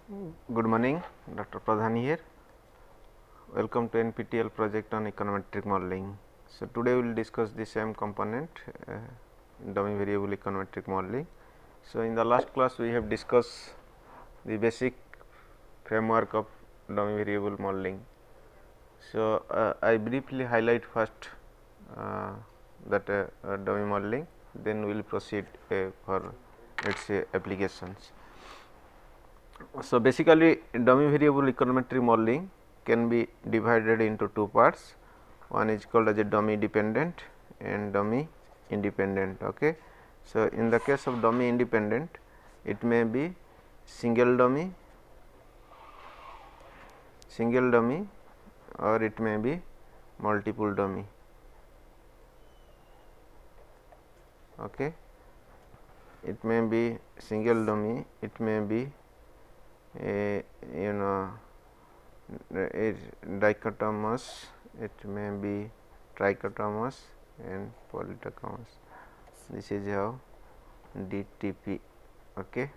Good morning, Dr. Pradhan here. Welcome to NPTEL project on econometric modeling. So, today we will discuss the same component dummy variable econometric modeling. So, in the last class we have discussed the basic framework of dummy variable modeling. So, I briefly highlight first that dummy modeling, then we will proceed for let us say applications. So, basically dummy variable econometric modeling can be divided into two parts. One is called as a dummy dependent and dummy independent. Okay. So, in the case of dummy independent, it may be single dummy or it may be multiple dummy. Okay. It may be single dummy, it may be a dichotomous, it may be trichotomous and polytochomous. This is how DTP. Okay.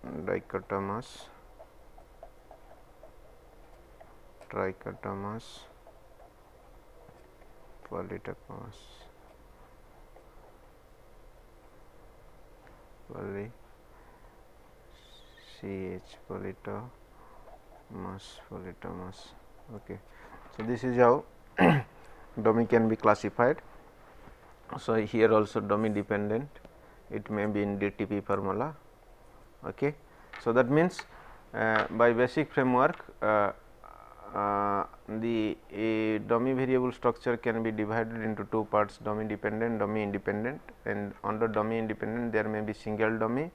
Dichotomous, trichotomous, polytochomous, polytomous. Okay. So, this is how dummy can be classified. So, here also dummy dependent, it may be in DTP formula. Okay. So, that means by basic framework the dummy variable structure can be divided into two parts, dummy dependent, dummy independent, and under dummy independent there may be single dummy,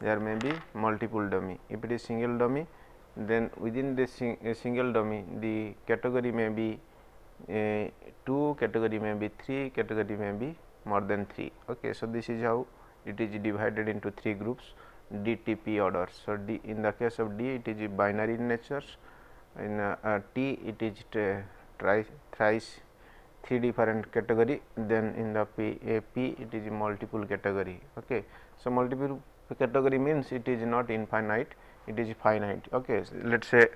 there may be multiple dummy. If it is single dummy, then within the single dummy the category may be 2, category may be 3, category may be more than 3. Okay. So, this is how it is divided into 3 groups DTP orders. So, in the case of D it is binary in nature, in T it is thrice 3 different category, then in the P it is multiple category. Okay. So, multiple category means it is not infinite, it is finite. Okay. So, let us say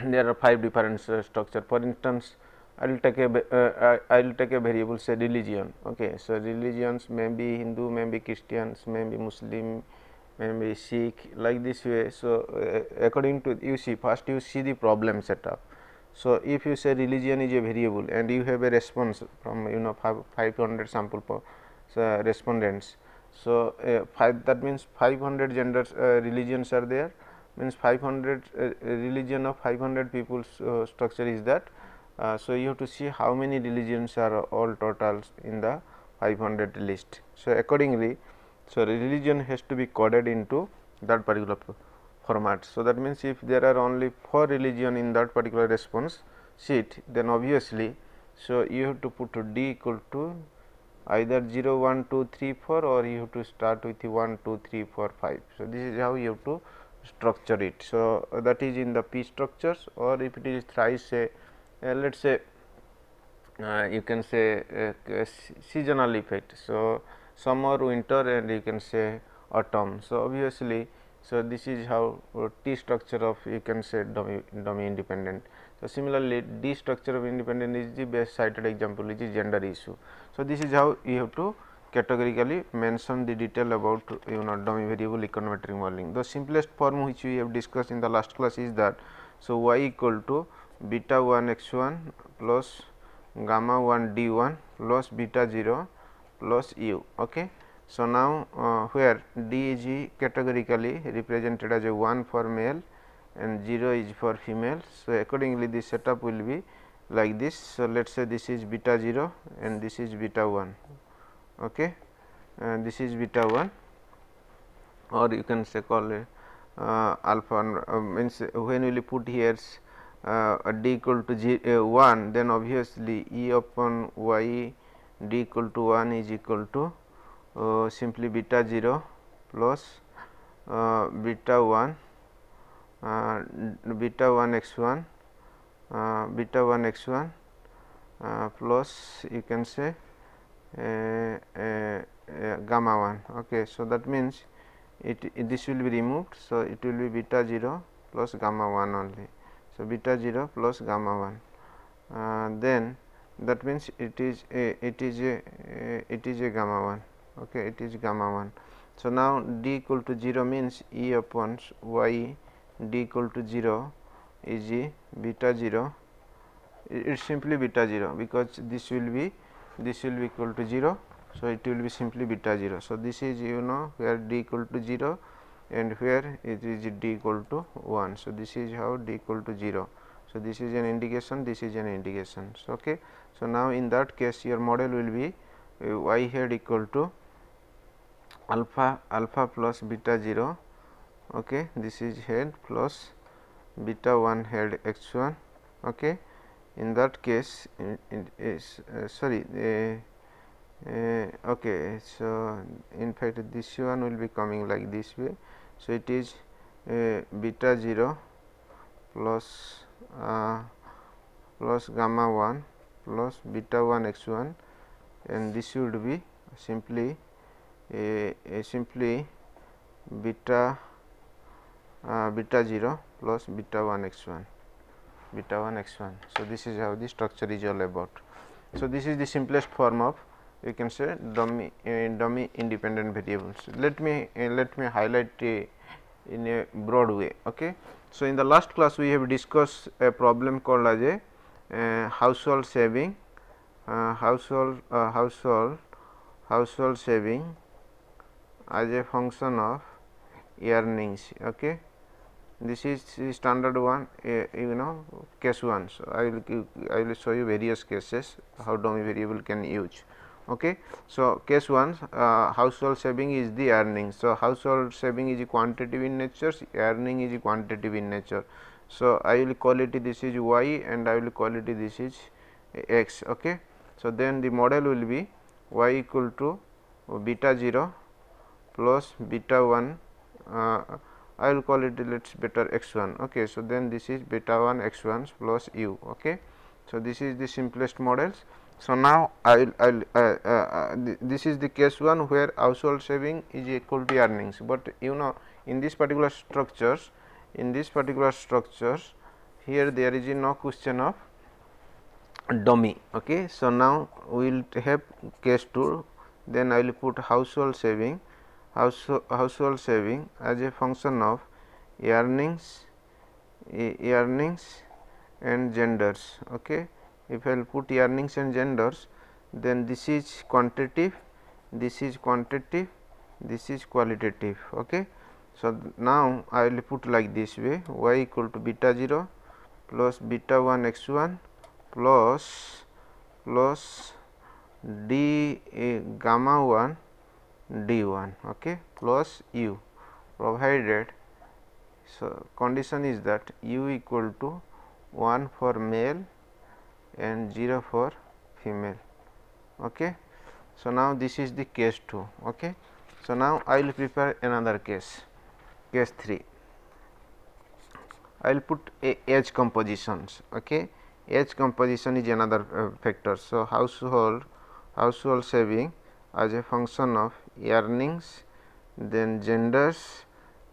there are 5 different structure. For instance, I will take a variable say religion. Okay. So, religions may be Hindu, may be Christians, may be Muslim, may be Sikh, like this way. So, according to you see, first you see the problem setup. So, if you say religion is a variable and you have a response from 500 sample respondents. So, 5 that means 500 genders religions are there, means 500 religion of 500 people's structure is that. So, you have to see how many religions are all totals in the 500 list. So, accordingly, so religion has to be coded into that particular format. So, that means if there are only 4 religion in that particular response sheet, then obviously, so you have to put D equal to either 0, 1, 2, 3, 4 or you have to start with 1, 2, 3, 4, 5. So, this is how you have to structure it. So, that is in the P structures, or if it is thrice say let us say you can say seasonal effect. So, summer, winter and you can say autumn. So, obviously, so this is how T structure of you can say dummy independent. So, similarly, D structure of independent is the best cited example which is gender issue. So, this is how you have to categorically mention the detail about dummy variable econometric modeling. The simplest form which we have discussed in the last class is that, so y equal to beta 1 x 1 plus gamma 1 d 1 plus beta 0 plus u. Okay. So, now where d is categorically represented as a 1 for male and 0 is for female. So, accordingly this setup will be like this. So, let us say this is beta 0 and this is beta 1. Okay. This is beta 1, or you can say call it alpha means when we will put here d equal to 1, then obviously E upon y d equal to 1 is equal to simply beta 0 plus beta 1 x 1 beta 1 x 1 plus you can say gamma 1. Okay. So, that means this will be removed. So, it will be beta 0 plus gamma 1 only. So, beta 0 plus gamma 1, then that means it is a gamma 1. Okay, it is gamma 1. So, now d equal to 0 means E upon y d equal to 0 is beta 0. It is simply beta 0, because this will be equal to 0. So, it will be simply beta 0. So, this is where d equal to 0 and where it is d equal to 1. So, this is how d equal to 0. So, this is an indication, this is an indication. So, okay. So, now in that case your model will be y head equal to alpha plus beta 0. Okay. This is head plus beta 1 head x 1. Okay. In that case it is okay. So, in fact this one will be coming like this way. So, it is beta 0 plus gamma 1 plus beta 1 x 1, and this should be simply beta 0 plus beta 1 x 1. So, this is how the structure is all about. So, this is the simplest form of, you can say, dummy independent variables. Let me highlight in a broad way. Okay. So, in the last class we have discussed a problem called as a household saving saving as a function of earnings. Okay. This is standard one, case 1. So, I will show you various cases how dummy variable can use. Okay. So, case 1, household saving is the earning. So, household saving is quantitative in nature, earning is quantitative in nature. So, I will call it this is y and I will call it this is x. Okay. So, then the model will be y equal to beta 0 plus beta 1, I will call it let us beta x 1. Okay. So, then this is beta 1 x 1 plus u. Okay. So, this is the simplest models. So, now this is the case 1 where household saving is equal to earnings, but in this particular structures, here there is no question of dummy. Okay. So, now we will have case 2, then I will put household saving as a function of earnings and genders. Okay. If I will put earnings and genders, then this is quantitative, this is qualitative. Okay. So, now I will put like this way, y equal to beta 0 plus beta 1 x 1 plus d gamma 1 d 1, okay, plus u, provided, so condition is that u equal to 1 for male and 0 for female. Okay. So, now this is the case 2. Okay. So, now I will prepare another case 3. I will put age compositions. Okay. Age composition is another factor. So, household saving as a function of earnings, then genders,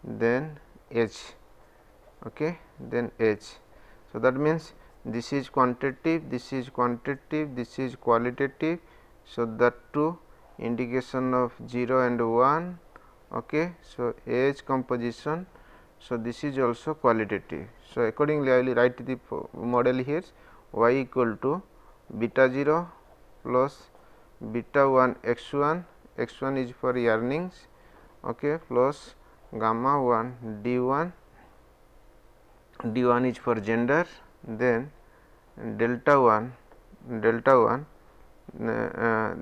then age. Okay. Then age. So, that means this is quantitative, this is quantitative, this is qualitative. So, that too indication of 0 and 1. Okay. So, age composition. So, this is also qualitative. So, accordingly I will write the model here, y equal to beta 0 plus beta 1 x 1, x 1 is for earnings, okay, plus gamma 1 d 1, d 1 is for gender, then delta 1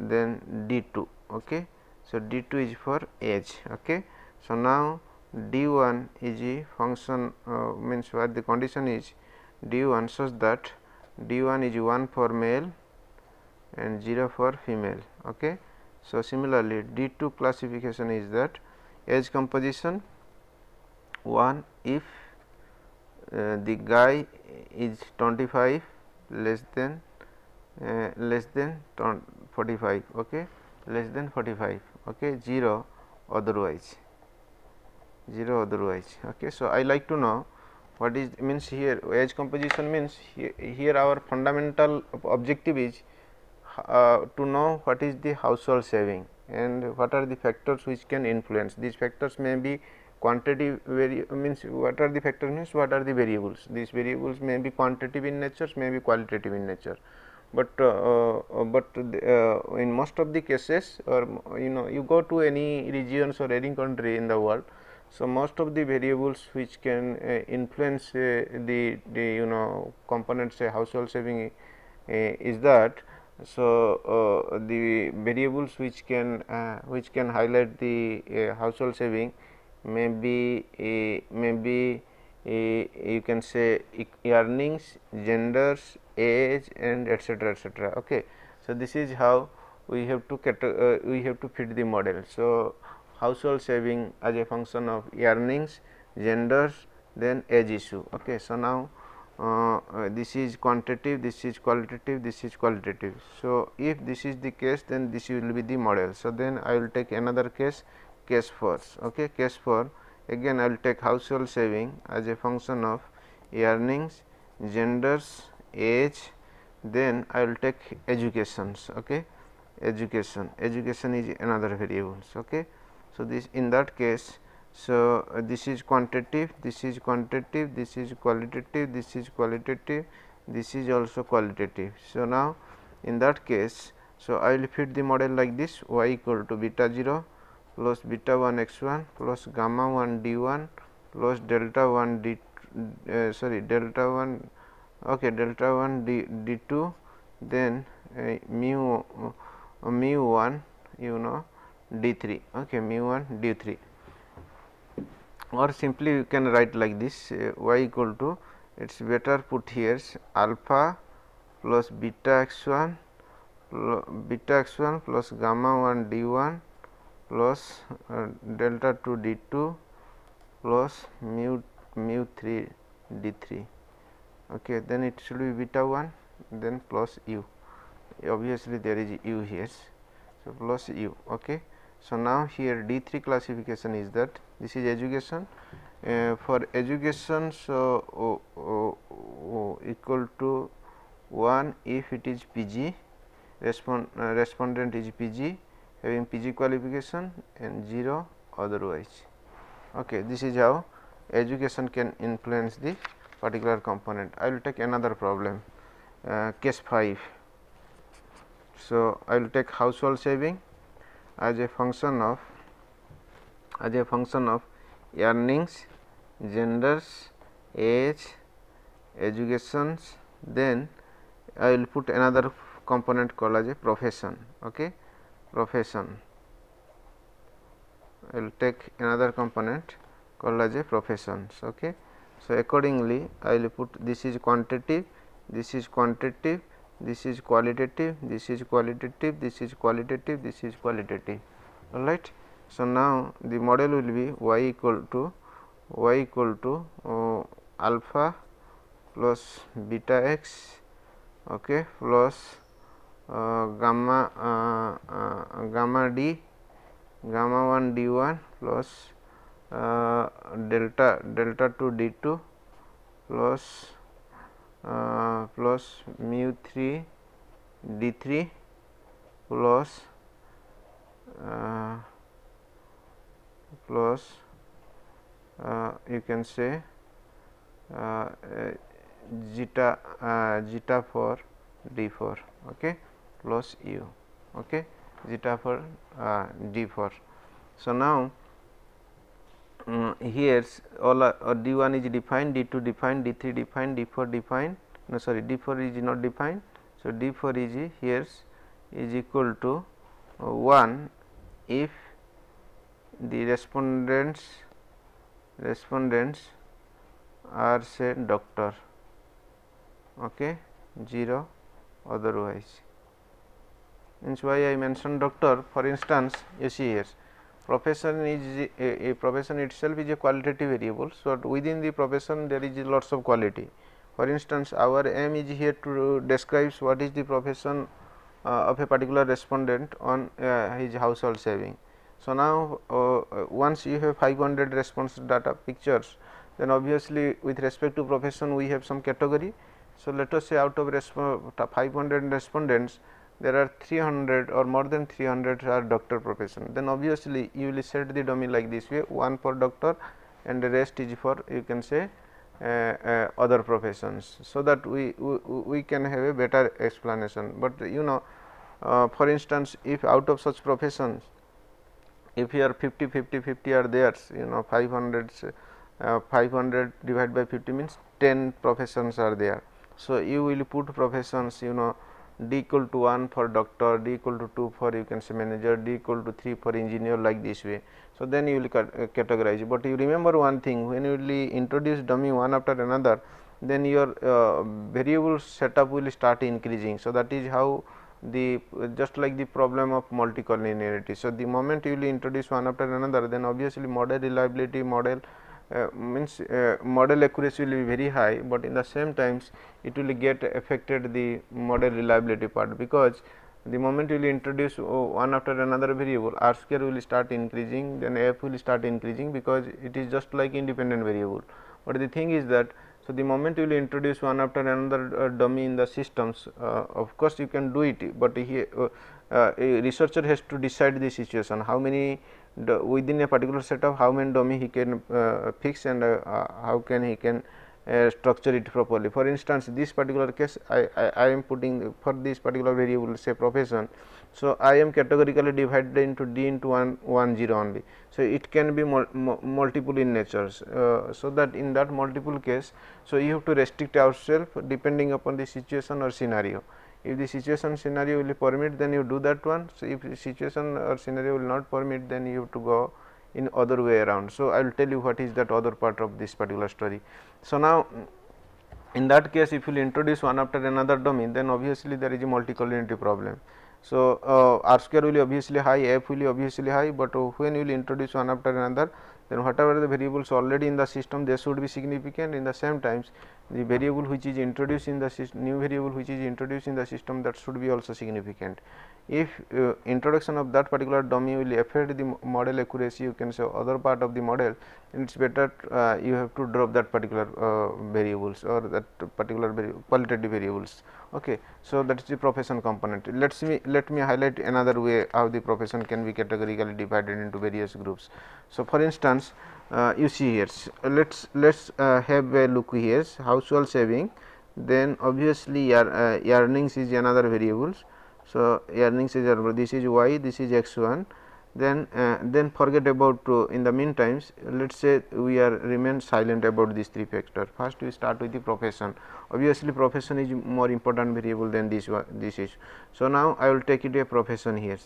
then d 2. Okay. So, d 2 is for age. Okay. So, now d 1 is a function means what the condition is d 1 such that d 1 is 1 for male and 0 for female. Okay. So, similarly d 2 classification is that age composition 1 if the guy is 25 less than 45, okay, less than 45, okay, 0 otherwise. 0 otherwise. Okay. So, I like to know what is means here age composition means here our fundamental objective is to know what is the household saving and what are the factors which can influence. These factors may be quantitative means what are the factors means what are the variables. These variables may be quantitative in nature, may be qualitative in nature, but in most of the cases, or you go to any regions or any country in the world. So, most of the variables which can influence the components household saving is that. So, the variables which can highlight the household saving may be you can say earnings, genders, age, and etc. etc. Okay. So, this is how we have to fit the model. So, household saving as a function of earnings, genders, then age issue. Okay. So, now this is quantitative, this is qualitative, this is qualitative. So, if this is the case, then this will be the model. So, then I will take another case 4. Okay. Case 4, again I will take household saving as a function of earnings, genders, age, then I will take educations. Okay. Education is another variables. Okay. So, this in that case, so this is quantitative, this is quantitative, this is qualitative, this is qualitative, this is also qualitative. So, now in that case, so I will fit the model like this: y equal to beta 0 plus beta 1 x 1 plus gamma 1 d 1 plus delta 1 d delta 1 delta 1 d 2, then mu 1 d 3. Okay, mu 1 d 3, or simply you can write like this: y equal to, it is better put here, alpha plus beta x 1 plus gamma 1 d 1 plus delta 2 d 2 plus mu 3 d 3. Okay, then it should be beta 1, then plus u. Obviously, there is u here. So, plus u. Okay. So, now here d 3 classification is that this is education. For education, so equal to 1 if it is PG, respondent is PG, having PG qualification, and 0 otherwise. Okay, this is how education can influence the particular component. I will take another problem, case 5. So, I will take household saving as a function of earnings, genders, age, educations, then I will put another component called as a profession. Okay. Profession, I will take another component called as a professions. Okay. So, accordingly I will put this is quantitative, this is quantitative, this is qualitative, this is qualitative, this is qualitative, this is qualitative. All right. So, now the model will be y equal to alpha plus beta x, okay, plus gamma d, gamma 1 d 1 plus delta 2 d 2 plus mu 3 d 3 plus you can say zeta for d 4, okay, plus u, okay, zeta for d 4. So, now here all d 1 is defined, d 2 defined, d 3 defined, d 4 defined, no sorry, d 4 is not defined. So, d 4 is here is equal to 1 if the respondents are say doctor, okay, 0 otherwise. Means why I mentioned doctor. For instance, you see here profession is a profession itself is a qualitative variable. So, within the profession there is lots of quality. For instance, our aim is here to describe what is the profession of a particular respondent on his household saving. So, now once you have 500 response data pictures, then obviously with respect to profession we have some category. So, let us say out of 500 respondents, there are 300 or more than 300 are doctor profession. Then obviously you will set the dummy like this way, one for doctor and the rest is for, you can say, other professions, so that we can have a better explanation. But you know, for instance, if out of such professions, if here 50 50 50 are there, you know, 500 divided by 50 means 10 professions are there. So, you will put professions, you know, D equal to 1 for doctor, D equal to 2 for, you can say, manager, D equal to 3 for engineer, like this way. So, then you will categorize. But you remember one thing, when you will introduce dummy one after another, then your variable setup will start increasing. So, that is how the just like the problem of multicollinearity. So, the moment you will introduce one after another, then obviously model reliability, model means model accuracy will be very high, but in the same times it will get affected the model reliability part, because the moment you will introduce one after another variable, R square will start increasing, then F will start increasing, because it is just like independent variable. But the thing is that, so the moment you will introduce one after another dummy in the systems, of course you can do it, but here a researcher has to decide the situation, how many within a particular setup, how many dummy he can fix, and how can he can structure it properly. For instance, this particular case I am putting for this particular variable, say profession. So, I am categorically divided into D into 1 0 only. So, it can be multiple in nature. So, that in that multiple case, so you have to restrict ourselves depending upon the situation or scenario. If the situation scenario will permit, then you do that one. So, if the situation or scenario will not permit, then you have to go in other way around. So, I will tell you what is that other part of this particular story. So, now in that case, if you will introduce one after another dummy, then obviously there is a multicollinearity problem. So, R square will be obviously high, F will be obviously high, but when you will introduce one after another, then whatever the variables already in the system, they should be significant. In the same times, the variable which is introduced in the system, new variable which is introduced in the system, that should be also significant. If introduction of that particular dummy will affect the model accuracy, you can say other part of the model, then it is better you have to drop that particular variables, or that particular qualitative variables. Okay. So, that is the profession component. Let me highlight another way how the profession can be categorically divided into various groups. So, for instance, you see here, let's have a look here, household saving, then obviously earnings is another variables. So, earnings is, this is y, this is x1, then forget about in the meantime, let us say we are remain silent about these three factors. First we start with the profession. Obviously, profession is more important variable than this one, this is. So, now I will take it a profession here.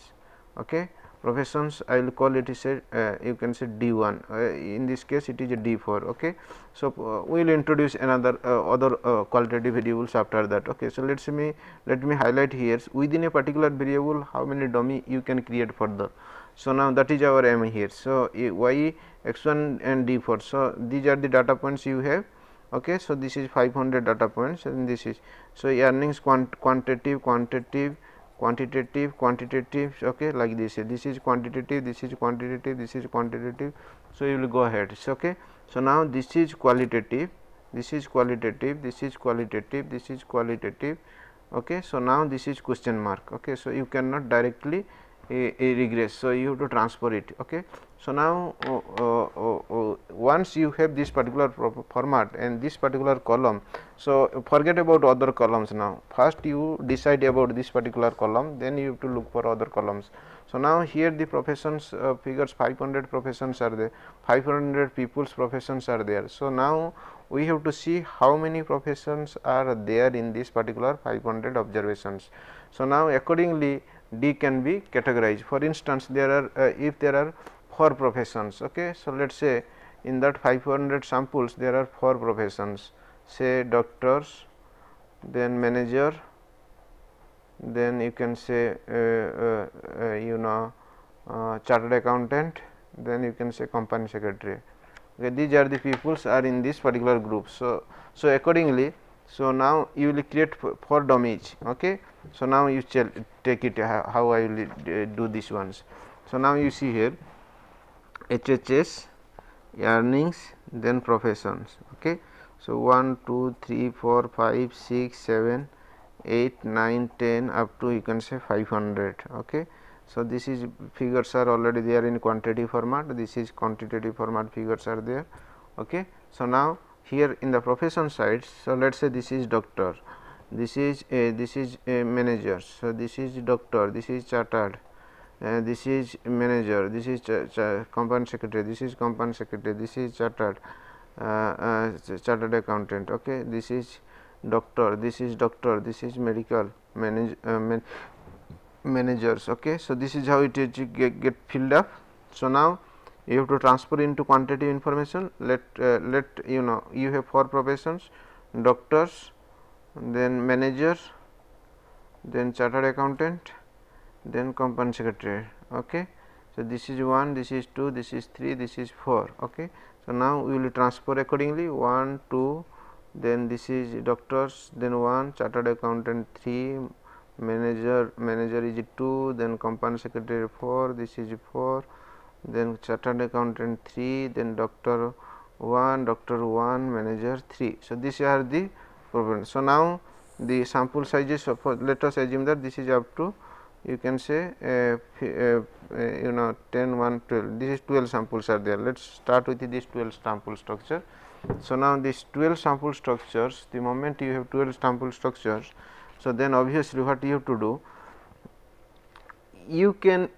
Okay. Professions, I will call it is a you can say D1, in this case it is a D4. Okay. So, we will introduce another other qualitative variables after that. Okay. So, let me highlight here, within a particular variable how many dummy you can create further. So, now that is our aim here. So, y, x1 and D4. So, these are the data points you have. Okay. So, this is 500 data points, and this is, so earnings quantitative, okay, like this. This is quantitative, this is quantitative, this is quantitative. So, you will go ahead. Okay. So, now this is qualitative, this is qualitative, this is qualitative, this is qualitative. Okay. So, now this is question mark. Okay. So, you cannot directly regress. So, you have to transfer it. Okay. So, now once you have this particular format and this particular column, so forget about other columns now. First you decide about this particular column, then you have to look for other columns. So, now here the professions figures, 500 professions are there, 500 people's professions are there. So, now we have to see how many professions are there in this particular 500 observations. So, now accordingly D can be categorized. For instance, there are if there are 4 professions. Okay. So, let us say in that 500 samples there are 4 professions, say doctors, then manager, then you can say chartered accountant, then you can say company secretary. Okay, these are the peoples are in this particular group. So, accordingly, so now you will create 4 dummies. Okay. So, now you take it how I will do these ones. So, now you see here HHS, earnings, then professions. Okay. So, 1, 2, 3, 4, 5, 6, 7, 8, 9, 10 up to you can say 500. Okay. So, this is figures are already there in quantitative format, this is quantitative format, figures are there. Okay. So, now here in the profession side, so let us say this is doctor, this is a manager. So, this is doctor, this is chartered, this is manager, this is company secretary, this is company secretary, this is chartered chartered accountant. Okay. This is doctor, this is doctor, this is medical managers. Okay. So, this is how it is get filled up. So, now you have to transfer into quantitative information. Let you know you have 4 professions: doctors, then manager, then chartered accountant, then company secretary. Okay. So, this is 1, this is 2, this is 3, this is 4. Okay. So, now we will transfer accordingly 1, 2, then this is doctors, then 1, chartered accountant 3, manager is 2, then company secretary 4, this is 4, then chartered accountant 3, then doctor 1, manager 3. So, these are the problems. So, now the sample sizes of, let us assume that this is up to you can say you know 10, 1, 12, this is 12 samples are there. Let us start with this 12 sample structure. So, now this 12 sample structures, the moment you have 12 sample structures, so then obviously what you have to do, you can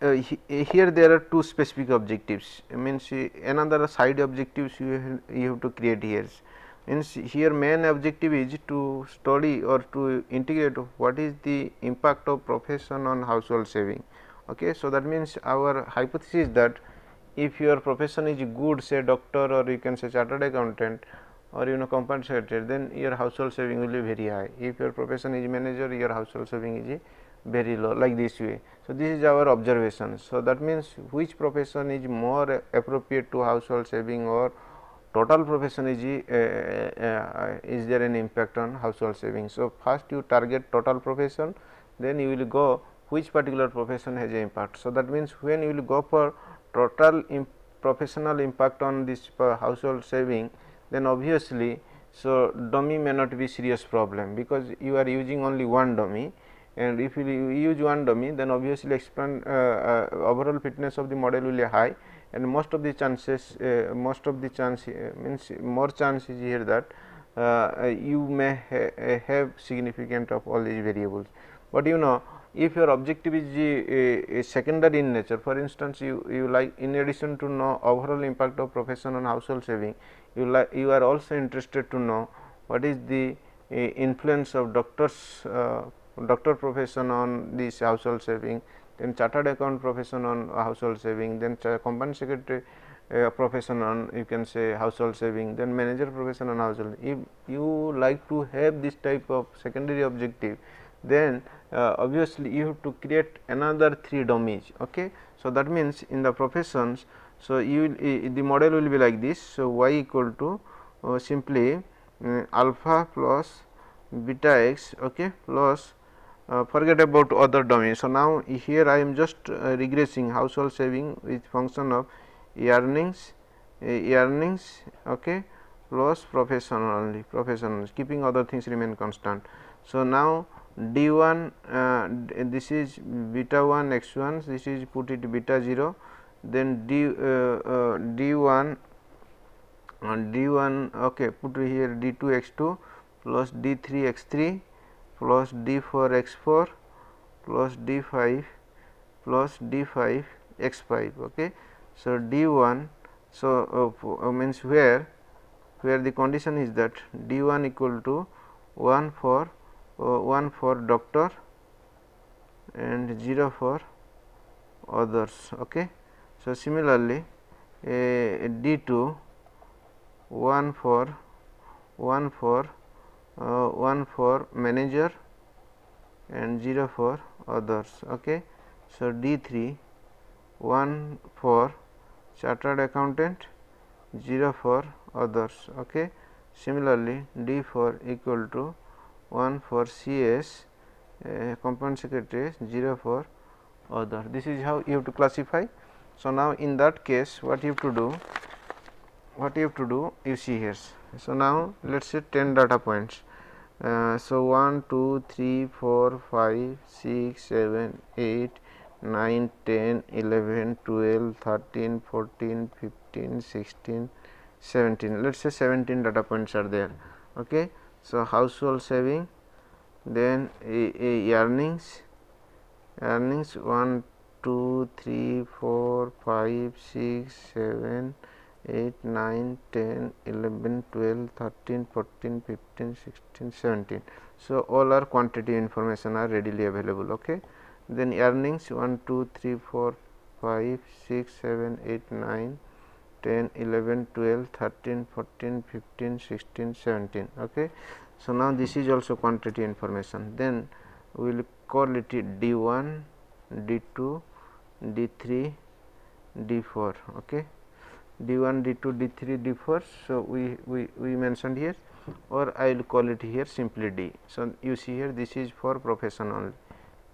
here there are 2 specific objectives, means another side objectives you have to create here. Means here main objective is to study or to integrate what is the impact of profession on household saving. Okay. So, that means our hypothesis is that if your profession is good, say doctor, or you can say chartered accountant, or you know company secretary, then your household saving will be very high. If your profession is manager, your household saving is very low, like this way. So, this is our observation. So, that means which profession is more appropriate to household saving, or total profession is there an impact on household saving. So, first you target total profession, then you will go which particular profession has an impact. So, that means when you will go for total professional impact on this household saving, then obviously, so dummy may not be serious problem, because you are using only one dummy, and if you use one dummy, then obviously overall fitness of the model will be high, and most of the chances means more chance is here that you may have significant of all these variables. But you know, if your objective is secondary in nature, for instance, you like, in addition to know overall impact of profession on household saving, you are also interested to know what is the influence of doctor profession on this household saving, then chartered account profession on household saving, then company secretary profession on you can say household saving, then manager profession on household. If you like to have this type of secondary objective, then obviously you have to create another 3 dummies. Okay. So, that means in the professions, so you will the model will be like this. So, y equal to simply alpha plus beta x, okay, plus forget about other domains. So, now here I am just regressing household saving with function of earnings, okay, plus profession only, keeping other things remain constant. So, now d1 this is beta 1 x 1, this is put it beta 0, then d1 okay, put here d2 x 2 plus d3 x 3 plus d4 x 4 plus d5 plus d5 x 5. Okay. So, d1, so means where the condition is that d1 equal to 1 for doctor and 0 for others. Okay. So, similarly, d2 1 for manager and 0 for others. Okay. So, d3 1 for chartered accountant, 0 for others. Okay. Similarly, d4 equal to 1 for CS company secretary, 0 for other. This is how you have to classify. So, now in that case what you have to do, you see here. So, now let us say 10 data points. So, 1, 2, 3, 4, 5, 6, 7, 8, 9, 10, 11, 12, 13, 14, 15, 16, 17. Let us say 17 data points are there. Okay. So, household saving, then earnings 1, 2, 3, 4, 5, 6, 7, 8, 9, 10, 11, 12, 13, 14, 15, 16, 17. So, all our quantity information are readily available. Okay. Then earnings 1, 2, 3, 4, 5, 6, 7, 8, 9, 10, 11, 12, 13, 14, 15, 16, 17. Okay. So, now this is also quantity information. Then we will call it D1, D2, D3, D4. Okay. D1, D2, D3, D4. So, we mentioned here, or I will call it here simply D. So, you see here this is for profession only,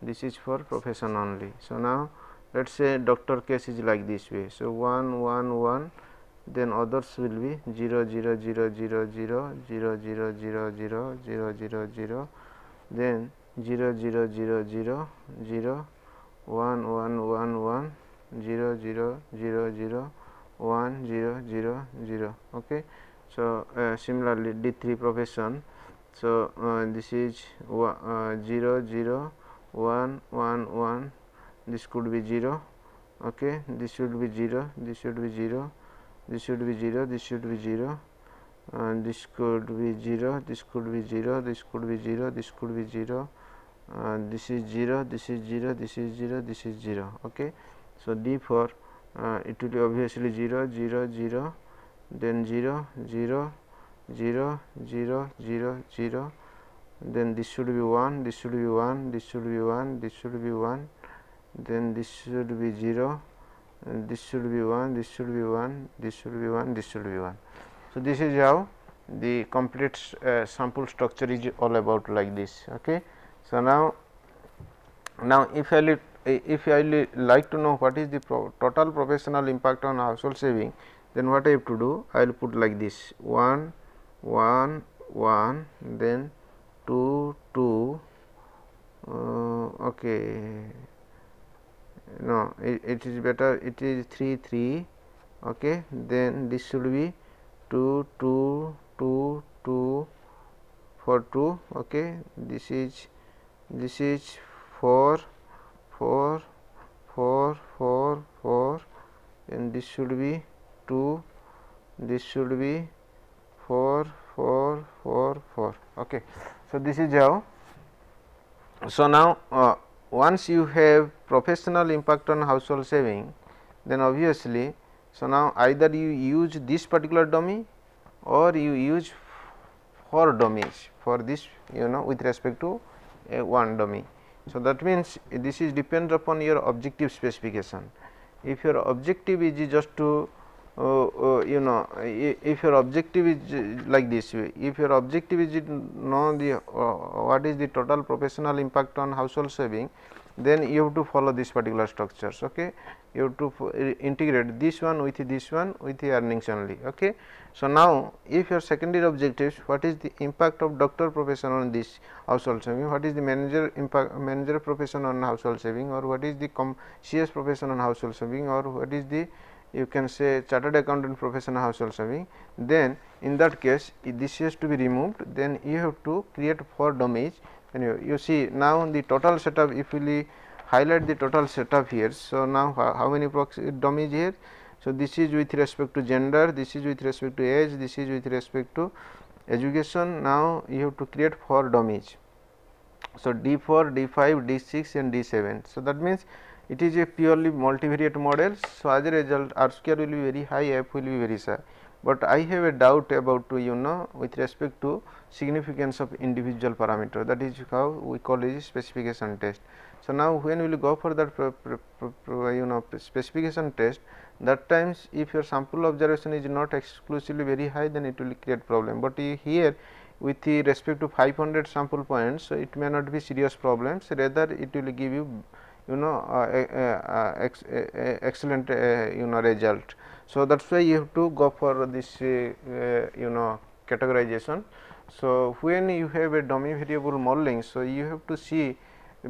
this is for profession only. So, now let us say doctor case is like this way. So, 1, 1, 1, then others will be 0, 0, 0, 0, 0, 0, 0, 0, 0, 0, 0, 0, then 0, 0, 0, 0, 0, 1, 1, 1, 1, 0, 0, 0, 0, 1, 0, 0, 0. Okay. So, similarly D3 profession. So, this is 0, 0, 1, 1, 1, this could be 0. Okay. This should be 0, this should be 0, this should be 0, this should be 0, and this could be 0, this could be 0, this could be 0, this could be 0, this is 0, this is 0, this is 0, this is 0. Okay. So, D4 it will be obviously 0, 0, 0, then 0, 0, 0, 0, 0, 0, then this should be 1, this should be 1, this should be 1, this should be 1, then this should be 0, and this should be 1, this should be 1, this should be 1, this should be 1. So, this is how the complete sample structure is all about like this. Okay. So, now if I like to know what is the total professional impact on household saving, then what I have to do, I will put like this 1, 1, 1, then 2, 2, okay, no, it is better, it is 3, 3, okay, then this should be 2, 2, 2, 2, for 2, okay, this is 4, 4, 4, 4, 4, and this should be 2, this should be 4, 4, 4, 4. Okay. So, this is how. So, now once you have professional impact on household saving, then obviously, so now either you use this particular dummy or you use 4 dummies for this, with respect to one dummy. So, that means this is depends upon your objective specification. If your objective is just to if your objective is like this way, if your objective is to know the what is the total professional impact on household saving, then you have to follow this particular structures. Okay. You have to integrate this one with the earnings only. Okay. So, now if your secondary objectives, what is the impact of doctor profession on this household saving, what is the manager profession on household saving, or what is the CS profession on household saving, or what is the, you can say, chartered accountant profession on household saving, then in that case this has to be removed, then you have to create 4 dummies. And you see now the total setup, if we highlight the total setup here. So, now how many dummies here? So, this is with respect to gender, this is with respect to age, this is with respect to education. Now, you have to create 4 dummies. So, D4, D5, D6 and D7. So, that means it is a purely multivariate model. So, as a result R square will be very high, F will be very high, but I have a doubt about with respect to significance of individual parameter, that is how we call it specification test. So, now when we will go for that specification test, that times if your sample observation is not exclusively very high, then it will create problem, but here with the respect to 500 sample points, so it may not be serious problems, rather it will give you excellent result. So that's why you have to go for this categorization. So when you have a dummy variable modeling, so you have to see,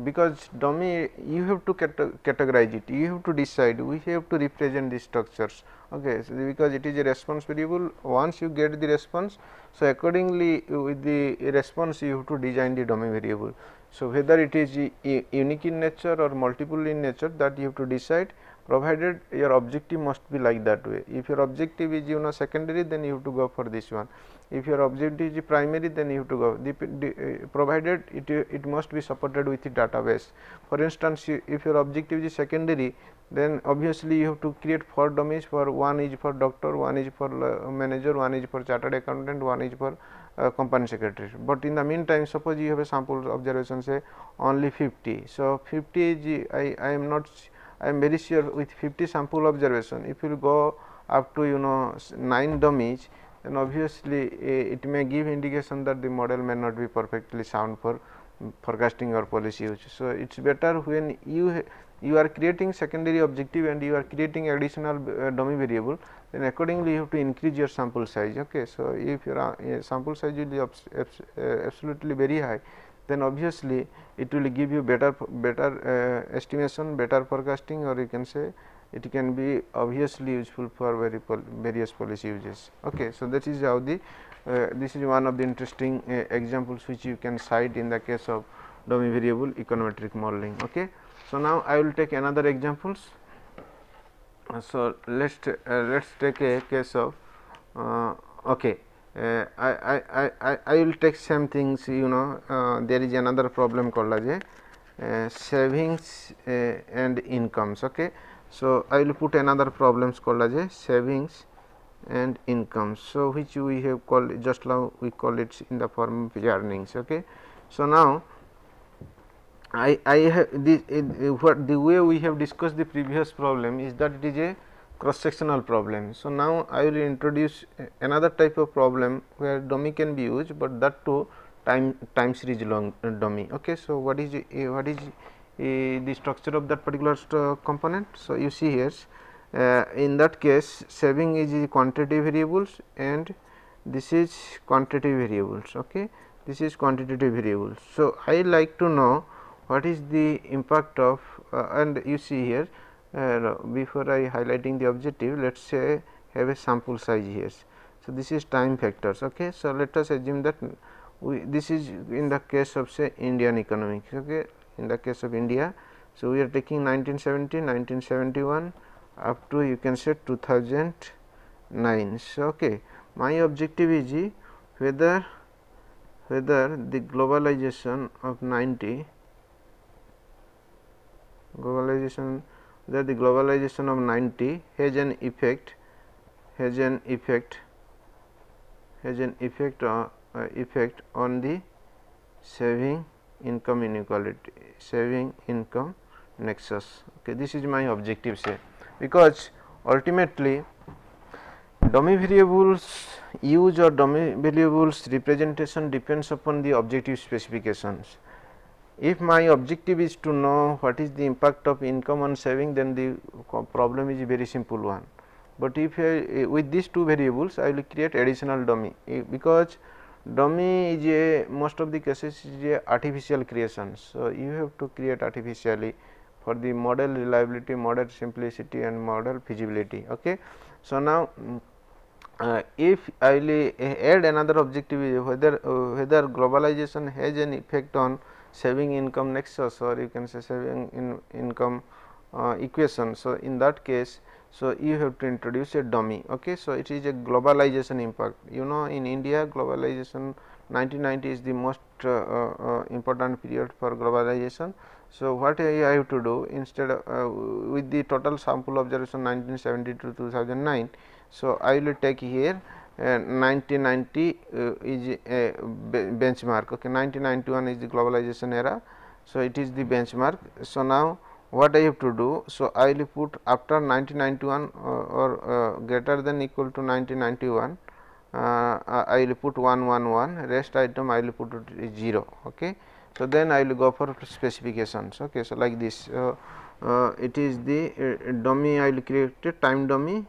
because dummy you have to categorize it, you have to decide, we have to represent the structures. Okay, so because it is a response variable, once you get the response, so accordingly with the response you have to design the dummy variable. So whether it is unique in nature or multiple in nature, that you have to decide, provided your objective must be like that way. If your objective is secondary, then you have to go for this one. If your objective is primary, then you have to go provided it must be supported with the database. For instance, if your objective is secondary, then obviously you have to create 4 dummies, for one is for doctor, one is for manager, one is for chartered accountant, one is for company secretary. But in the meantime, suppose you have a sample observation, say only 50. So 50 is I am not, I am very sure with 50 sample observation, if you go up to 9 dummies, then obviously it may give indication that the model may not be perfectly sound for forecasting or policy use. So it is better when you are creating secondary objective and you are creating additional dummy variable, then accordingly you have to increase your sample size. Okay. So if your sample size will be absolutely very high, then obviously it will give you better estimation, better forecasting, or you can say it can be obviously useful for various policy uses. Okay. So that is how the this is one of the interesting examples which you can cite in the case of dummy variable econometric modeling. Okay. So now I will take another examples. So let's take a case of okay. I will take same things. There is another problem called as savings and incomes. Okay. So I will put another problems called as savings and incomes. So which we have called, just now we call it in the form of earnings. Okay. So now I have this what the way we have discussed the previous problem is that it is a cross sectional problem. So now I will introduce another type of problem where dummy can be used, but that too time series long dummy. Okay. So what is the structure of that particular component? So you see here, in that case saving is quantitative variables and this is quantitative variables. Okay. This is quantitative variables. So I like to know what is the impact of and you see here, before I highlighting the objective, let us say have a sample size here. So this is time factors. Okay. So let us assume that this is in the case of say Indian economics. Okay. In the case of India, so we are taking 1970, 1971 up to you can say 2009. So okay, my objective is whether the globalization of 90 globalization, that the globalization of 90 has an effect on the saving income inequality, saving income nexus. Okay. This is my objective, say, because ultimately dummy variables use or dummy variables representation depends upon the objective specifications. If my objective is to know what is the impact of income on saving, then the problem is a very simple one. But if with these two variables I will create additional dummy, because dummy is a most of the cases is a artificial creation. So you have to create artificially for the model reliability, model simplicity and model feasibility. Okay. So now if I will add another objective is whether globalization has an effect on saving income nexus, or you can say saving income equation. So in that case, so you have to introduce a dummy. Okay. So it is a globalization impact. In India, globalization 1990 is the most important period for globalization. So what I have to do, instead of with the total sample observation 1970 to 2009. So I will take here 1990 is a benchmark. Okay. 1991 is the globalization era. So it is the benchmark. So now what I have to do, so I will put after 1991 or greater than equal to 1991, I will put 111, rest item I will put it 0. Okay. So then I will go for specifications. Okay, so like this, it is the dummy. I will create a time dummy.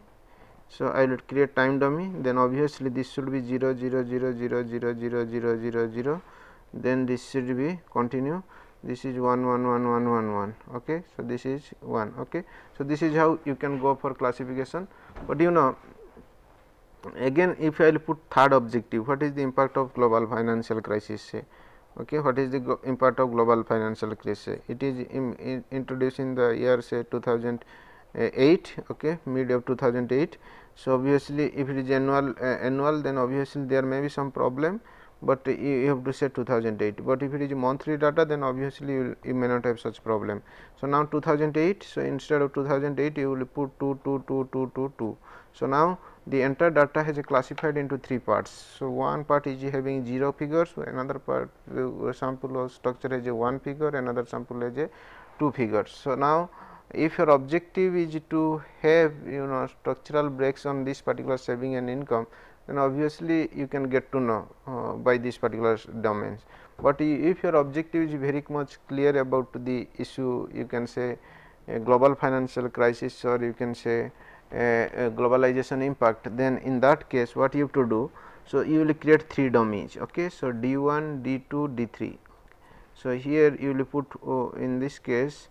So I will create time dummy. Then obviously this should be 0 0 0 0 0 0 0 0 0. Then this should be continue. This is 1 1 1 1 1 1. Okay, so this is 1. Okay, so this is how you can go for classification. But you know, again if I will put third objective, what is the impact of global financial crisis say? Okay, what is the impact of global financial crisis? It is introduced in the year say 2008, okay, mid of 2008. So obviously if it is annual, then obviously there may be some problem, but you have to say 2008. But if it is monthly data, then obviously you may not have such problem. So now 2008, so instead of 2008 you will put 2 2 2 2 2 2. So now the entire data has classified into 3 parts. So one part is having 0 figures, another part sample of structure has a 1 figure, another sample has a 2 figures. So now if your objective is to have structural breaks on this particular saving and income, then obviously you can get to know by these particular domains. But if your objective is very much clear about the issue, you can say a global financial crisis, or you can say a globalization impact, then in that case what you have to do, so you will create 3 dummies. Okay, so D1, D2, D3. So here you will put in this case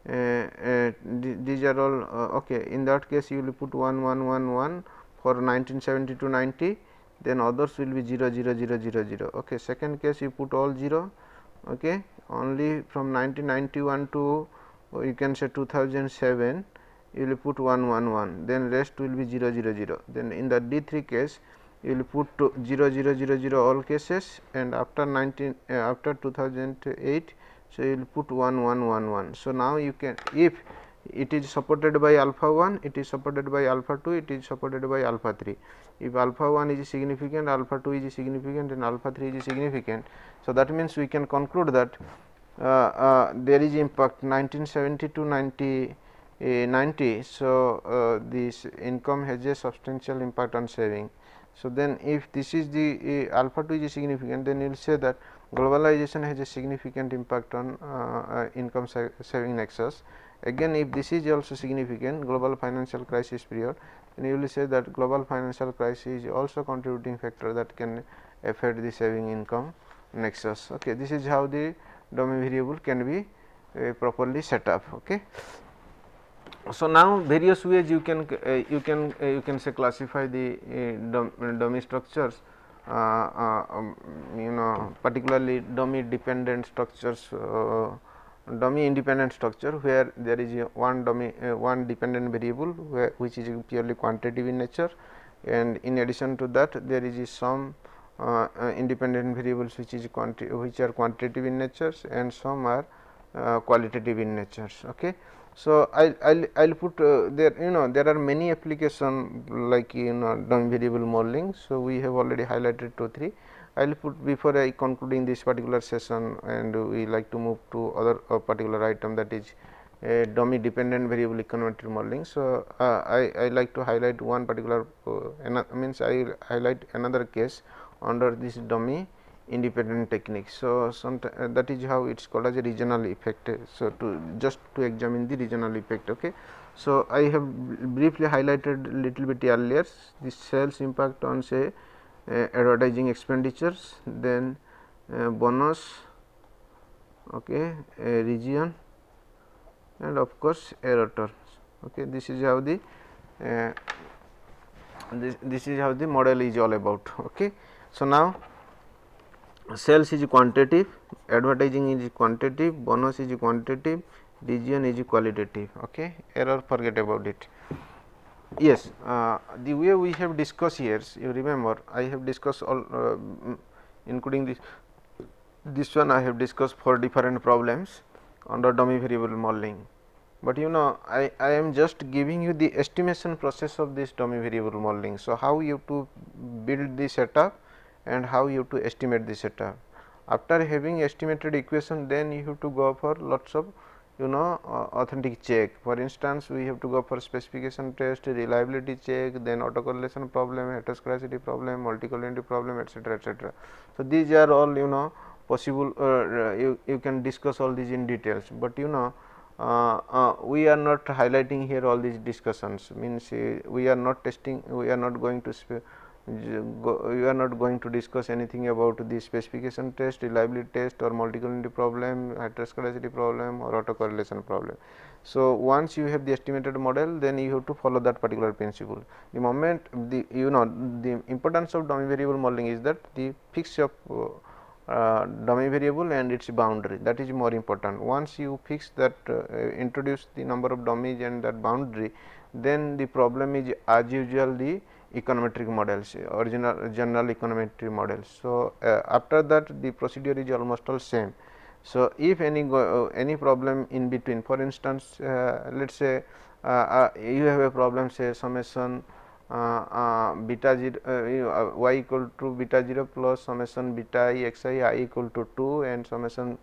these are all okay. In that case you will put 1 1 1 1 for 1970 to 90, then others will be 0 0 0 0 0. Okay, second case you put all 0. Okay, only from 1991 to you can say 2007 you will put 1 1 1, then rest will be 0 0 0. Then in the D3 case you will put 0 0 0 0 all cases, and after 2008, so you will put 1 1 1 1. So now you can, if it is supported by alpha 1, it is supported by alpha 2, it is supported by alpha 3. If alpha 1 is significant, alpha 2 is significant, and alpha 3 is significant. So that means we can conclude that there is impact 1970 to 90. So this income has a substantial impact on saving. So then if this is the alpha 2 is significant, then you will say that globalization has a significant impact on income saving nexus. Again, if this is also significant, global financial crisis period, then you will say that global financial crisis is also contributing factor that can affect the saving income nexus. Okay, this is how the dummy variable can be properly set up. Okay. So now various ways you can say classify the dummy structures, particularly dummy dependent structures, dummy independent structure, where there is one dependent variable which is purely quantitative in nature, and in addition to that there is some independent variables which are quantitative in nature, and some are qualitative in nature. Okay. So I'll put there there are many applications like dummy variable modeling. So we have already highlighted 2 3. I will put before I concluding this particular session, and we like to move to other particular item, that is dummy dependent variable econometric modeling. So I like to highlight one particular means I will highlight another case under this dummy independent technique. So that is how it is called as a regional effect. So just to examine the regional effect. Okay. So I have briefly highlighted little bit earlier this sales impact on say advertising expenditures, then bonus, okay, region, and of course error terms. Okay. This is how the this is how the model is all about. Okay. So now sales is quantitative, advertising is quantitative, bonus is quantitative, region is qualitative. Okay. Error, forget about it. Yes, the way we have discussed here, you remember I have discussed all including this one, I have discussed 4 different problems under dummy variable modeling. But I am just giving you the estimation process of this dummy variable modeling. So how you have to build the setup and how you have to estimate the setup. After having estimated equation, then you have to go for lots of authentic check. For instance, we have to go for specification test, reliability check, then autocorrelation problem, heteroscedasticity problem, multi-collinearity problem, etc., etc. So these are all possible, you can discuss all these in details, but you know we are not highlighting here all these discussions, means we are not testing, we are not going to we are not going to discuss anything about the specification test, reliability test, or multi-collinearity problem, heteroscedasticity problem, or autocorrelation problem. So, once you have the estimated model, then you have to follow that particular principle. The moment the the importance of dummy variable modeling is that the fix of dummy variable and its boundary, that is more important. Once you fix that, introduce the number of dummies and that boundary, then the problem is as usual the econometric models, original general econometric models. So, after that the procedure is almost all same. So, if any problem in between, for instance, let us say you have a problem, say summation beta 0 y equal to beta 0 plus summation beta I x I equal to 2 and summation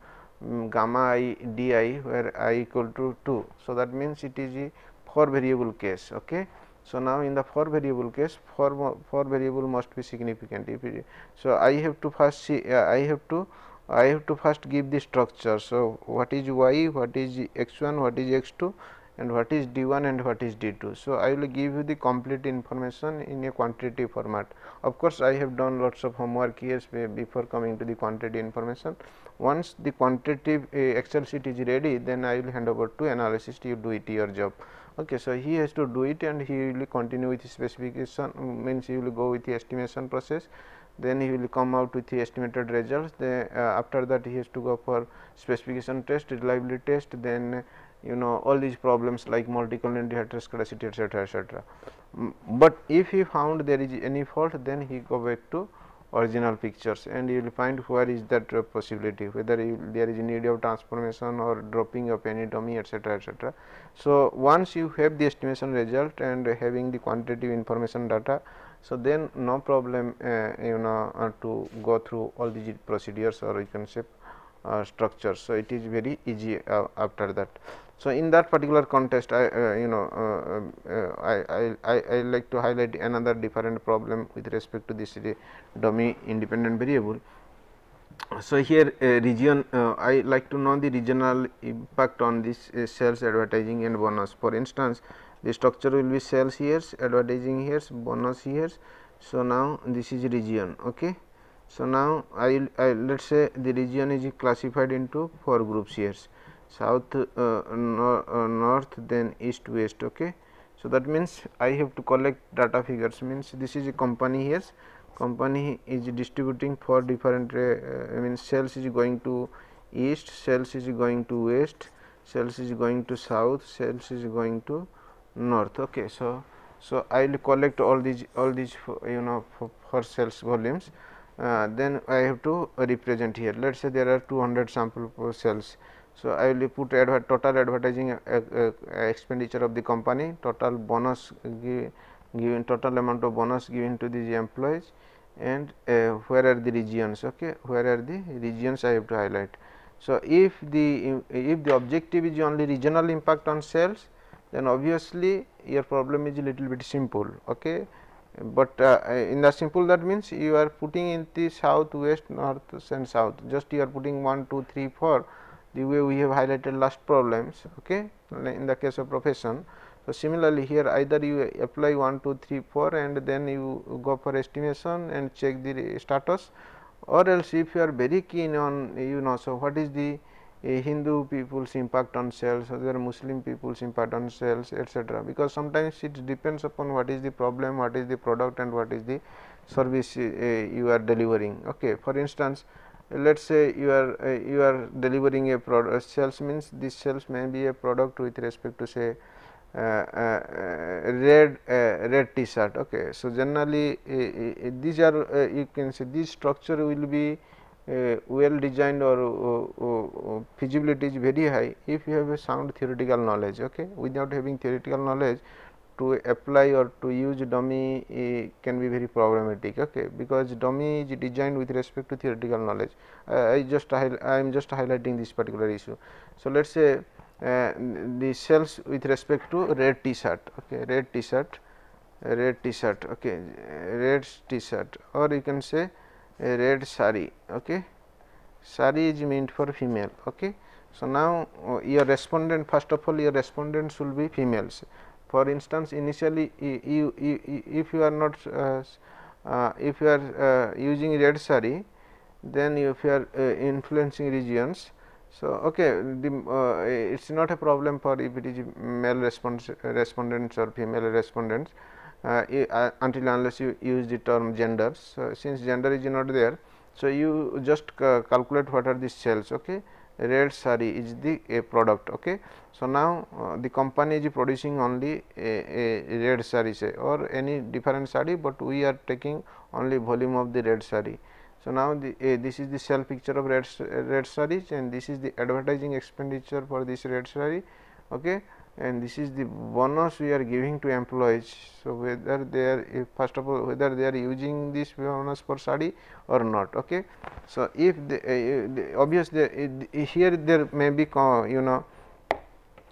gamma I d I where I equal to 2. So, that means it is a 4 variable case. Okay. So, now in the 4 variable case, 4 variable must be significant. If it, so, I have to first see I have to first give the structure. So, what is y, what is x1, what is x2, and what is d1 and what is d2. So, I will give you the complete information in a quantitative format. Of course, I have done lots of homework here before coming to the quantitative information. Once the quantitative Excel sheet is ready, then I will hand over to analyst, you do it your job. Okay, so, he has to do it and he will continue with specification, means he will go with the estimation process, then he will come out with the estimated results. Then after that he has to go for specification test, reliability test, then all these problems like multi-collinearity, heteroscedasticity, etc., etc. But if he found there is any fault, then he go back to original pictures and you will find where is that possibility, whether there is a need of transformation or dropping of any dummy, etc., etc. So, once you have the estimation result and having the quantitative information data, so then no problem to go through all these procedures, or you can say structures. So, it is very easy after that. So, in that particular context, I like to highlight another different problem with respect to this dummy independent variable. So, here region I like to know the regional impact on this sales, advertising and bonus. For instance, the structure will be sales here, advertising here, bonus here. So, now this is region. Okay. So, now I let us say the region is classified into 4 groups here, south, north, then east, west. Okay. So, that means I have to collect data figures, means this is a company here, company is distributing for different means sales is going to east, sales is going to west, sales is going to south, sales is going to north. Okay. So, I will collect all these for sales volumes. Then I have to represent here. Let us say there are 200 sample sales. So, I will put total advertising expenditure of the company, total bonus given, total amount of bonus given to these employees, and where are the regions. Okay, where are the regions I have to highlight. So, if the objective is only regional impact on sales, then obviously your problem is a little bit simple. Okay. But in the simple, that means you are putting in the south, west, north and south, just you are putting 1, 2, 3, 4, the way we have highlighted last problems. Okay, in the case of profession. So, similarly, here either you apply 1, 2, 3, 4 and then you go for estimation and check the status, or else if you are very keen on so what is the Hindu people's impact on sales, other Muslim people's impact on sales, etc. Because sometimes it depends upon what is the problem, what is the product and what is the service you are delivering. Okay. For instance, let us say you are delivering a product, sales means this sales may be a product with respect to say red t-shirt. Okay. So, generally these are you can say this structure will be well designed or feasibility is very high if you have a sound theoretical knowledge. Okay. Without having theoretical knowledge, to apply or to use dummy can be very problematic. Okay. Because dummy is designed with respect to theoretical knowledge. I am just highlighting this particular issue. So, let us say the sales with respect to red t-shirt. Okay. Red t-shirt, okay, red t-shirt, or you can say a red sari. Okay. sari is meant for female. Okay. So, now your respondent, first of all your respondents will be females. For instance, initially if you are not if you are using red sari, then if you are influencing regions. So, okay, it is not a problem for if it is male respondents or female respondents until unless you use the term genders. So, since gender is not there, so you just calculate what are the cells. Okay. Red sari is the product. Okay. So, now the company is producing only a red sari say or any different sari, but we are taking only volume of the red sari. So, now this is the cell picture of red saris, and this is the advertising expenditure for this red sari. Okay. And this is the bonus we are giving to employees. So, whether they are first of all whether they are using this bonus for sari or not. Okay. So, if obviously here there may be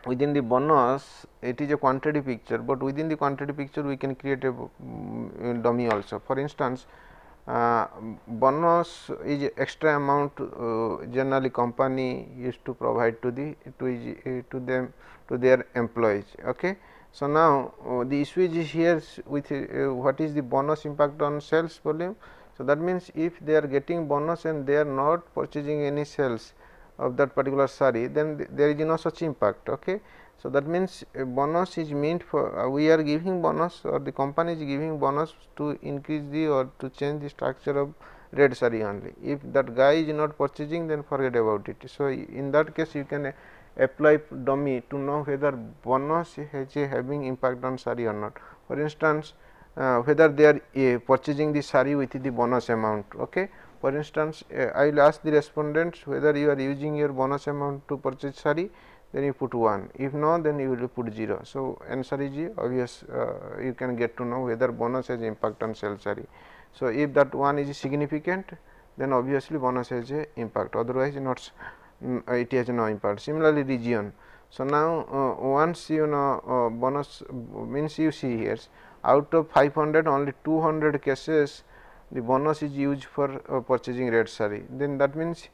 within the bonus it is a quantity picture, but within the quantity picture we can create a dummy also. For instance, bonus is extra amount generally company used to provide to to their employees. Okay. So, now the issue is here with what is the bonus impact on sales volume. So, that means if they are getting bonus and they are not purchasing any sales of that particular sari, then there is no such impact. Okay. So, that means a bonus is meant for we are giving bonus or the company is giving bonus to increase the or to change the structure of red sari only. If that guy is not purchasing, then forget about it. So, in that case you can apply dummy to know whether bonus has having impact on sari or not. For instance, whether they are purchasing the sari with the bonus amount. Okay. For instance, I will ask the respondents whether you are using your bonus amount to purchase sari, then you put 1, if no, then you will put 0. So, answer is obvious, you can get to know whether bonus has impact on sales sari. So, if that 1 is significant, then obviously bonus has a impact, otherwise not it has no impact. Similarly, region. So, now once you know bonus means you see here out of 500 only 200 cases the bonus is used for purchasing red sari, then that means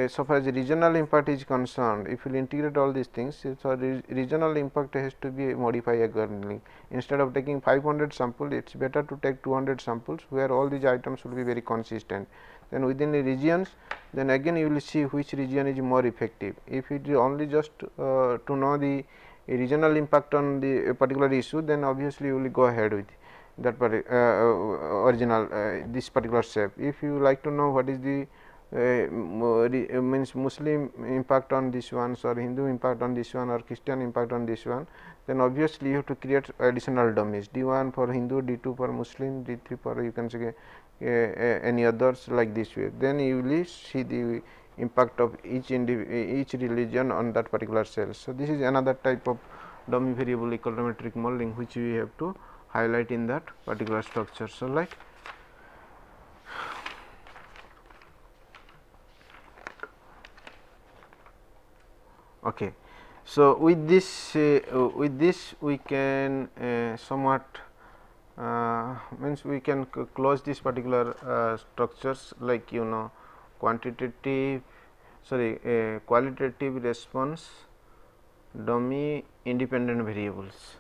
so far as regional impact is concerned, if you will integrate all these things, so regional impact has to be modified accordingly. Instead of taking 500 samples, it is better to take 200 samples where all these items will be very consistent. Then within the regions, then again you will see which region is more effective. If it is only just to know the regional impact on the particular issue, then obviously you will go ahead with that original this particular step. If you like to know what is the means Muslim impact on this one, or Hindu impact on this one, or Christian impact on this one, then obviously you have to create additional dummies, D1 for Hindu, D2 for Muslim, D3 for you can say any others like this way. Then you will see the impact of each religion on that particular cell. So, this is another type of dummy variable econometric modeling which we have to highlight in that particular structure. So, like okay. So, with this we can somewhat means we can close this particular structures, like quantitative qualitative response, dummy, independent variables.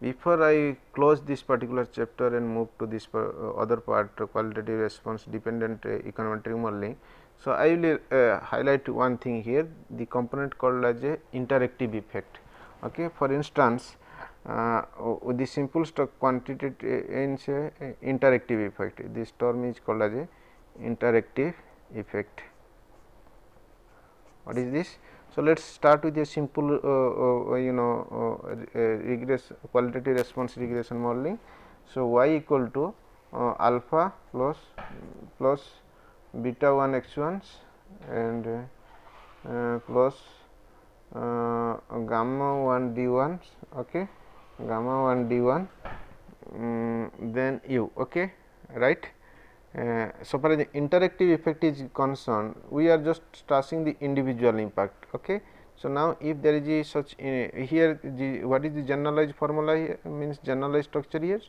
Before I close this particular chapter and move to this other part, qualitative response, dependent econometric modeling. So, I will highlight one thing here, the component called as a interactive effect. Okay. For instance, the simple quantitative ends interactive effect. This term is called as a interactive effect. What is this? So, let us start with a simple qualitative response regression modeling. So, y equal to alpha plus beta 1 x1s and plus gamma 1 d1s, okay, gamma 1 d1 then u, okay, right. So far as the interactive effect is concerned, we are just stressing the individual impact. Okay. So, now if there is a such here what is the generalized formula here, means generalized structure here,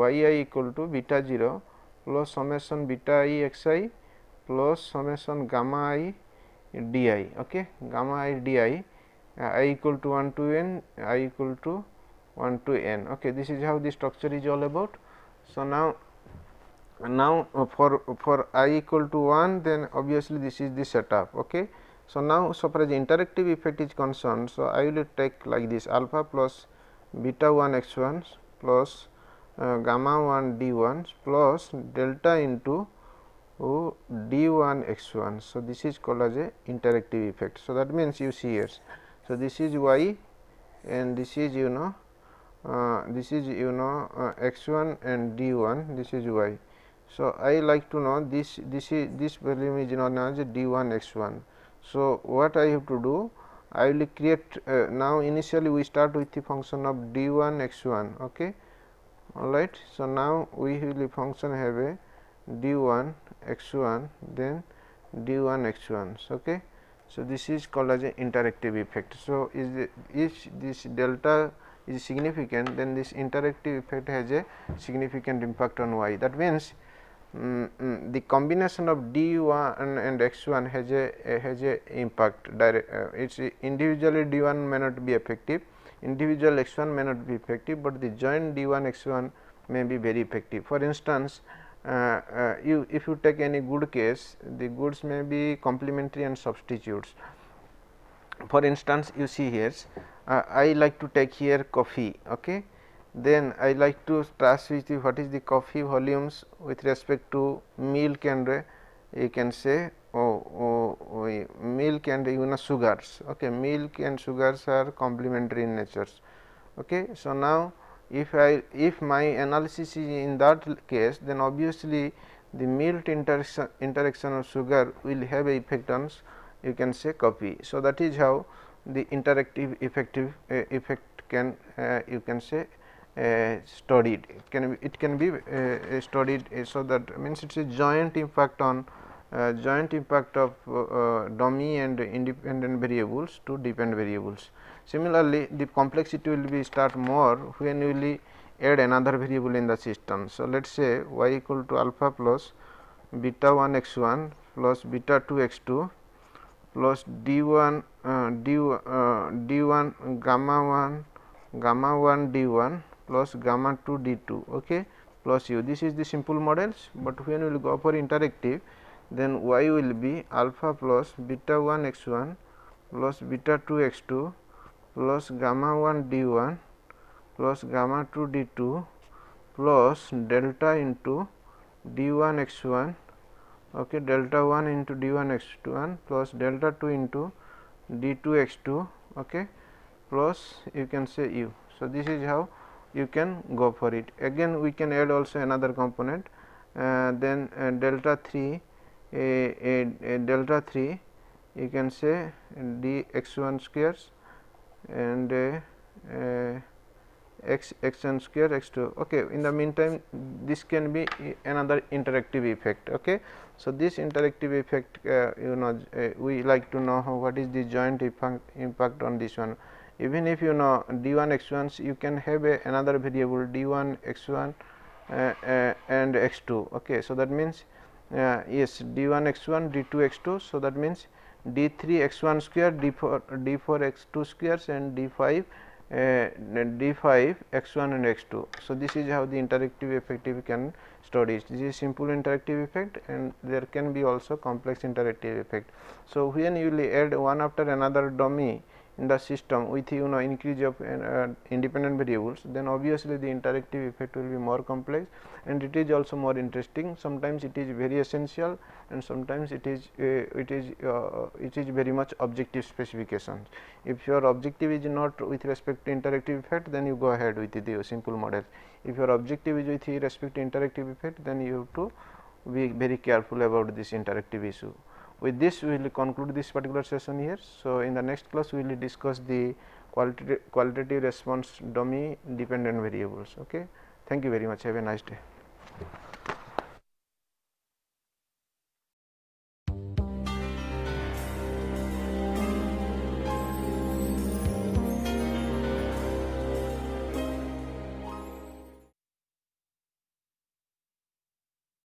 yi equal to beta 0 plus summation beta I x I plus summation gamma I di, okay, gamma I di, I equal to 1 to n, I equal to 1 to n. Okay, this is how the structure is all about. So now for I equal to 1, then obviously this is the setup. Okay. So now so far as interactive effect is concerned, so I will take like this alpha plus beta 1 x 1 plus gamma 1 d 1 plus delta into d 1 x 1. So this is called as a interactive effect. So that means you see here. So this is y and this is x 1 and d 1, this is y. So I like to know this volume is known as d 1 x 1. So what I have to do, I will create now initially we start with the function of d 1 x 1. Okay, all right. So now we will function have a d 1 x 1, then d 1 x 1. Okay. So this is called as a interactive effect. So if this delta is significant, then this interactive effect has a significant impact on y. That means the combination of d 1 and x 1 has a impact direct. It's individually d 1 may not be effective, individual x 1 may not be effective, but the joint d 1 x 1 may be very effective. For instance, if you take any good case, the goods may be complementary and substitutes. For instance, you see here, I like to take here coffee. Okay. Then I like to trace with the what is the coffee volumes with respect to milk and you can say milk and sugars. Okay, milk and sugars are complementary in natures. Okay. So now if my analysis is in that case, then obviously the milk interaction of sugar will have a effect on you can say coffee. So that is how the interactive effect can you can say studied. It can be studied. So that means it is a joint impact on joint impact of dummy and independent variables to dependent variables. Similarly, the complexity will be start more when you will add another variable in the system. So let us say y equal to alpha plus beta 1 x 1 plus beta 2 x 2 plus d 1 gamma 1 d 1 plus gamma 2 d 2, okay, plus u. This is the simple models, but when we will go for interactive, then y will be alpha plus beta 1 x 1 plus beta 2 x 2 plus gamma 1 d 1 plus gamma 2 d 2 plus delta into d 1 x 1, okay, delta 1 into d 1 x 1 plus delta 2 into d 2 x 2, okay, plus you can say u. So this is how you can go for it. Again we can add also another component, then delta 3 delta 3 you can say d x 1 squares and x n square x 2. Okay. In the meantime, this can be another interactive effect. Okay. So this interactive effect we like to know what is the joint impact on this one. Even if you know d 1 x 1, you can have another variable d 1 x 1 and x 2. Okay. So that means yes, d 1 x 1 d 2 x 2. So that means d 3 x 1 square d 4 x 2 squares and d 5 x 1 and x 2. So this is how the interactive effect we can study. This is simple interactive effect, and there can be also complex interactive effect. So when you will add one after another dummy in the system with increase of independent variables, then obviously the interactive effect will be more complex, and it is also more interesting. Sometimes it is very essential, and sometimes it is very much objective specifications. If your objective is not with respect to interactive effect, then you go ahead with the simple model. If your objective is with respect to interactive effect, then you have to be very careful about this interactive issue. With this, we will conclude this particular session here. So in the next class, we will discuss the qualitative response dummy dependent variables. Okay. Thank you very much. Have a nice day.